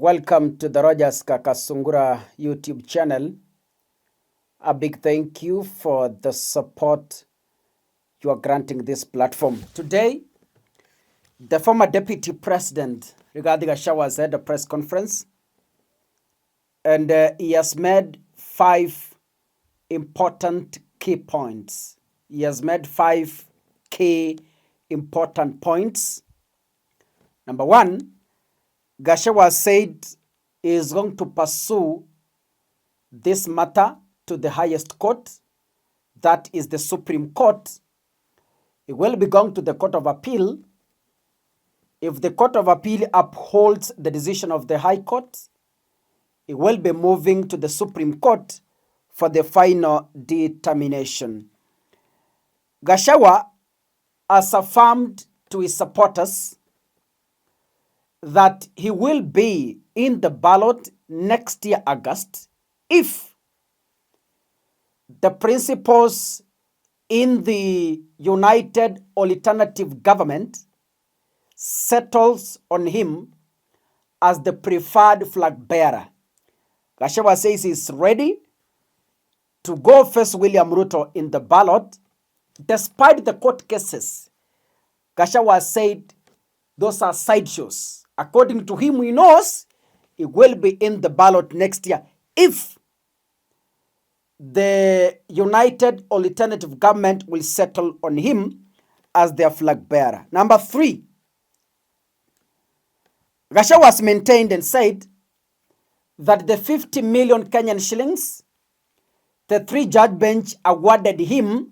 Welcome to the Rogers Kakasungura YouTube channel. A big thank you for the support you are granting this platform. Today, the former Deputy President, Rigathi Gachagua, has had a press conference and he has made 5 important key points. He has made 5 key important points. Number 1, Gachagua said he is going to pursue this matter to the highest court, that is the Supreme Court. He will be going to the Court of Appeal. If the Court of Appeal upholds the decision of the High Court, he will be moving to the Supreme Court for the final determination. Gachagua has affirmed to his supporters that he will be in the ballot next year, August, if the principals in the United Alternative Government settles on him as the preferred flag bearer. Gachagua says he's ready to go face William Ruto in the ballot, despite the court cases. Gachagua said those are sideshows. According to him, he knows he will be in the ballot next year if the United Alternative Government will settle on him as their flag bearer. Number 3, Gachagua has maintained and said that the 50 million Kenyan shillings the 3-judge bench awarded him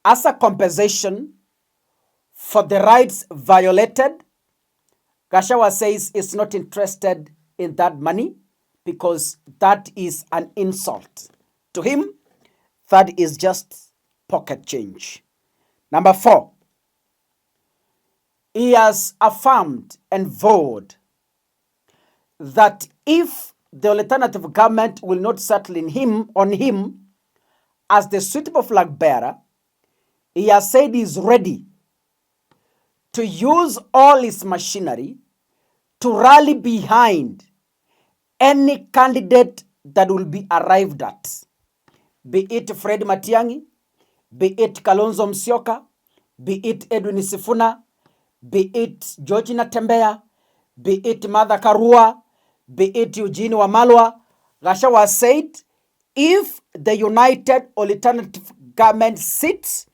as a compensation for the rights violated, Gachagua says is not interested in that money because that is an insult. To him, that is just pocket change. Number 4, he has affirmed and vowed that if the alternative government will not settle on him as the suitable flag bearer, he has said he is ready to use all his machinery to rally behind any candidate that will be arrived at, be it Fred Matiang'i, be it Kalonzo Musyoka, be it Edwin Sifuna, be it George Natembeya, be it Martha Karua, be it Eugene Wamalwa. Gachagua said if the United Alternative Government sits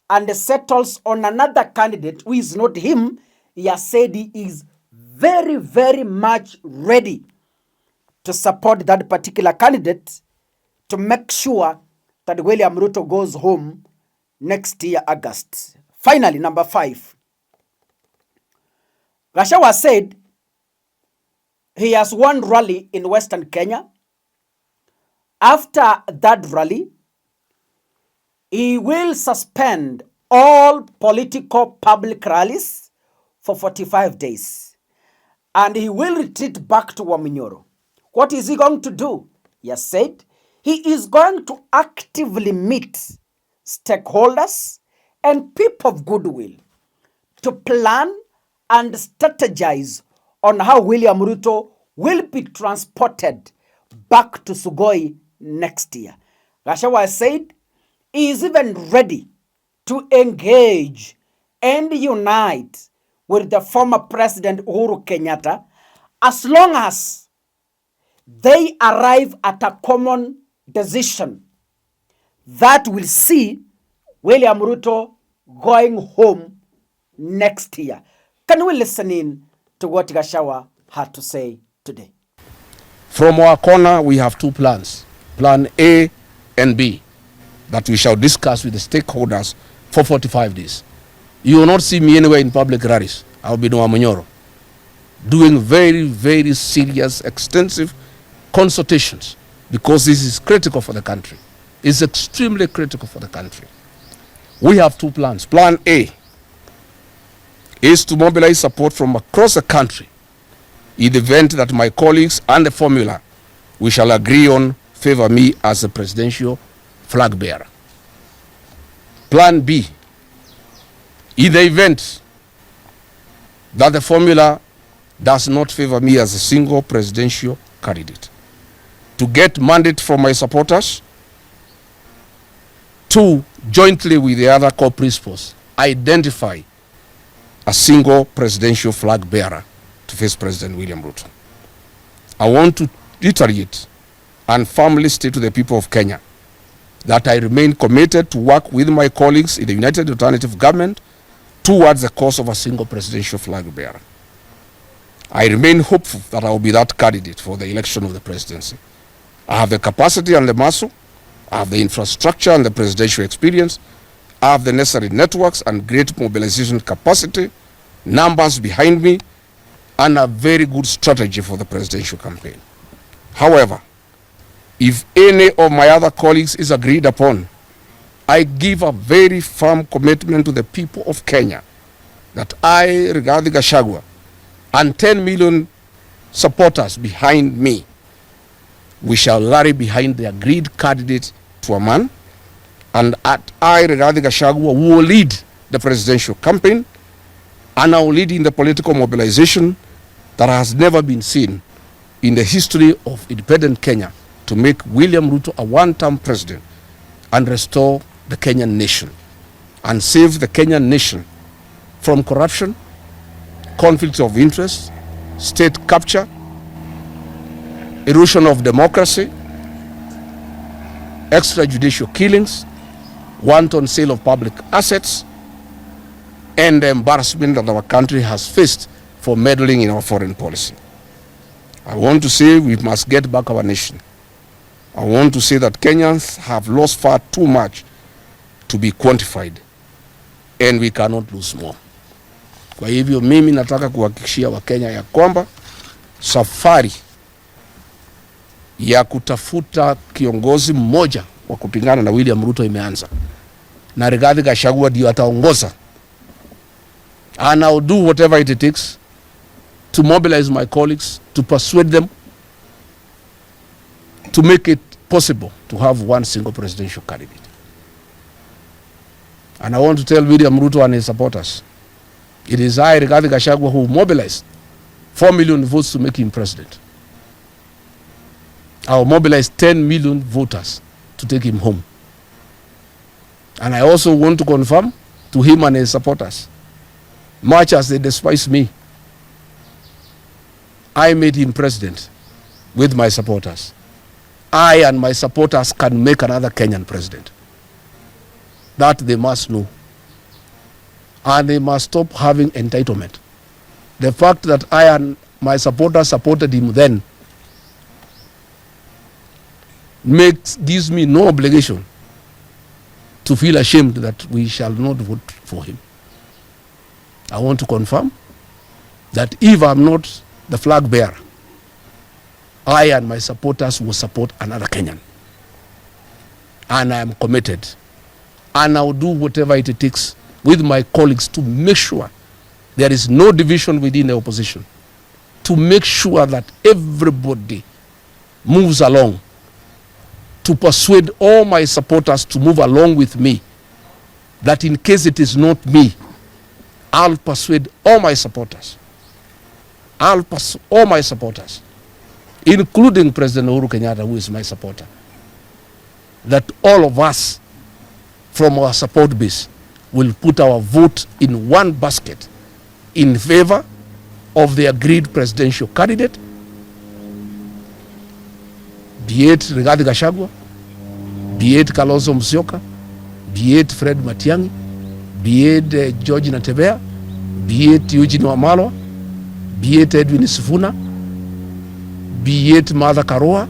and settles on another candidate who is not him, he has said he is very, very much ready to support that particular candidate to make sure that William Ruto goes home next year, August. Finally, number 5, Gachagua said he has one rally in Western Kenya. After that rally, he will suspend all political public rallies for 45 days. And he will retreat back to Waminyoro. What is he going to do? He has said he is going to actively meet stakeholders and people of goodwill to plan and strategize on how William Ruto will be transported back to Sugoi next year. Gachagua said he is even ready to engage and unite with the former President Uhuru Kenyatta as long as they arrive at a common decision that will see William Ruto going home next year. Can we listen in to what Gachagua had to say today? From our corner, we have 2 plans, Plan A and B, that we shall discuss with the stakeholders for 45 days. You will not see me anywhere in public rallies. I will be in Waminyoro, doing very, very serious, extensive consultations, because this is critical for the country. It's extremely critical for the country. We have 2 plans. Plan A is to mobilize support from across the country in the event that my colleagues and the formula we shall agree on favor me as the presidential flag bearer. Plan B, in the event that the formula does not favor me as a single presidential candidate. To get mandate from my supporters, to jointly with the other core principles, identify a single presidential flag bearer to face President William Ruto. I want to reiterate and firmly state to the people of Kenya that I remain committed to work with my colleagues in the United Alternative Government towards the cause of a single presidential flag bearer. I remain hopeful that I will be that candidate for the election of the presidency. I have the capacity and the muscle, I have the infrastructure and the presidential experience, I have the necessary networks and great mobilization capacity, numbers behind me, and a very good strategy for the presidential campaign. However, if any of my other colleagues is agreed upon, I give a very firm commitment to the people of Kenya that I, Rigathi Gachagua, and 10 million supporters behind me, we shall rally behind the agreed candidate to a man, and I, Rigathi Gachagua, will lead the presidential campaign, and I will lead in the political mobilization that has never been seen in the history of independent Kenya to make William Ruto a one-term president and restore the Kenyan nation and save the Kenyan nation from corruption, conflicts of interest, state capture, erosion of democracy, extrajudicial killings, wanton sale of public assets, and the embarrassment that our country has faced for meddling in our foreign policy. I want to say we must get back our nation. I want to say that Kenyans have lost far too much to be quantified, and we cannot lose more. Kwa hivyo mimi nataka kuhakikishia Wakenya ya kwamba safari ya kutafuta kiongozi mmoja wa kupingana na William Ruto imeanza, na Rigathi Gachagua ndio ataongoza, and I'll do whatever it takes to mobilize my colleagues, to persuade them to make it possible to have one single presidential candidate. And I want to tell William Ruto and his supporters, it is I, Rigathi Gachagua, who mobilized 4 million votes to make him president. I will mobilize 10 million voters to take him home. And I also want to confirm to him and his supporters, much as they despise me, I made him president with my supporters. I and my supporters can make another Kenyan president. That they must know. And they must stop having entitlement. The fact that I and my supporters supported him then gives me no obligation to feel ashamed that we shall not vote for him. I want to confirm that if I'm not the flag bearer, I and my supporters will support another Kenyan. And I am committed. And I will do whatever it takes with my colleagues to make sure there is no division within the opposition, to make sure that everybody moves along, to persuade all my supporters to move along with me, that in case it is not me, I'll persuade all my supporters. All my supporters, including President Uhuru Kenyatta, who is my supporter, that all of us from our support base will put our vote in one basket in favor of the agreed presidential candidate, be it Rigathi Gachagua, be it Kalonzo Musyoka, be it Fred Matiang'i, be it George Natembea, be it Eugene Wamalwa, be it Edwin Sifuna, be it Martha Karua,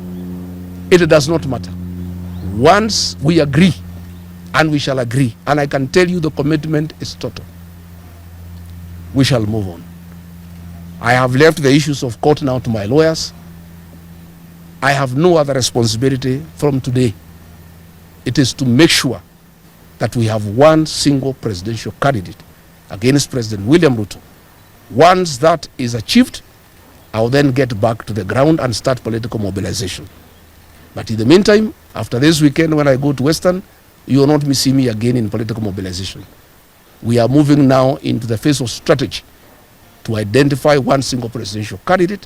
it does not matter. Once we agree, and we shall agree, and I can tell you the commitment is total, we shall move on. I have left the issues of court now to my lawyers. I have no other responsibility from today. It is to make sure that we have one single presidential candidate against President William Ruto. Once that is achieved, I will then get back to the ground and start political mobilization. But in the meantime, after this weekend when I go to Western, you will not see me again in political mobilization. We are moving now into the phase of strategy to identify one single presidential candidate,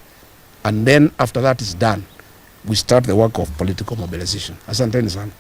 and then after that is done, we start the work of political mobilization. Asanteni sana.